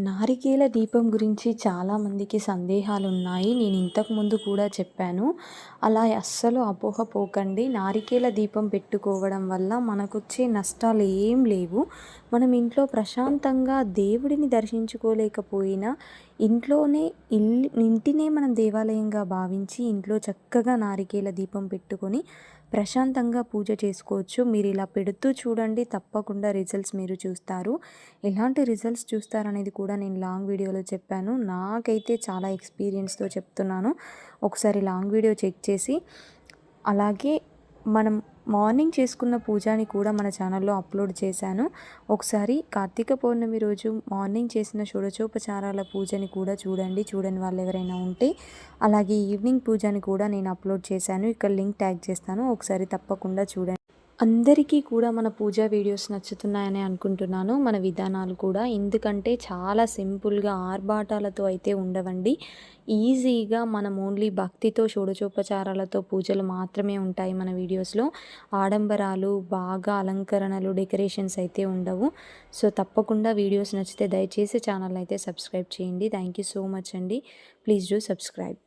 నారికేల దీపం గురించి చాలామందికి సందేహాలున్నాయి. నేను ఇంతకుముందు కూడా చెప్పాను. అలా అస్సలు అపోహ పోకండి. నారికేల దీపం పెట్టుకోవడం వల్ల మనకొచ్చే నష్టాలు ఏం లేవు. మనం ఇంట్లో ప్రశాంతంగా దేవుడిని దర్శించుకోలేకపోయినా ఇంట్లోనే ఇంటినే మనం దేవాలయంగా భావించి ఇంట్లో చక్కగా నారికేల దీపం పెట్టుకొని ప్రశాంతంగా పూజ చేసుకోవచ్చు. మీరు ఇలా పెడుతూ చూడండి, తప్పకుండా రిజల్ట్స్ మీరు చూస్తారు. ఎలాంటి రిజల్ట్స్ చూస్తారనేది కూడా నేను లాంగ్ వీడియోలో చెప్పాను. నాకైతే చాలా ఎక్స్పీరియన్స్‌తో చెప్తున్నాను. ఒకసారి లాంగ్ వీడియో చెక్ చేసి అలాగే మనం మార్నింగ్ చేసుకున్న పూజని కూడా మన ఛానల్లో అప్లోడ్ చేశాను. ఒకసారి కార్తీక పౌర్ణమి రోజు మార్నింగ్ చేసిన షోడశోపచారాల పూజని కూడా చూడండి. చూడని వాళ్ళు ఎవరైనా ఉంటే. అలాగే ఈవినింగ్ పూజని కూడా నేను అప్లోడ్ చేశాను. ఇక్కడ లింక్ ట్యాగ్ చేస్తాను. ఒకసారి తప్పకుండా చూడండి. అందరికీ కూడా మన పూజా వీడియోస్ నచ్చుతున్నాయని అనుకుంటున్నాను. మన విధానాలు కూడా. ఎందుకంటే చాలా సింపుల్‌గా ఆర్భాటాలతో అయితే ఉండవండి. ఈజీగా మనం ఓన్లీ భక్తితో షోడశోపచారాలతో పూజలు మాత్రమే ఉంటాయి మన వీడియోస్‌లో. ఆడంబరాలు, బాగా అలంకరణలు, డెకరేషన్స్ అయితే ఉండవు. సో తప్పకుండా వీడియోస్ నచ్చితే దయచేసి ఛానల్‌ని అయితే సబ్స్క్రైబ్ చేయండి. థ్యాంక్ యూ సో మచ్ అండి. Please do subscribe.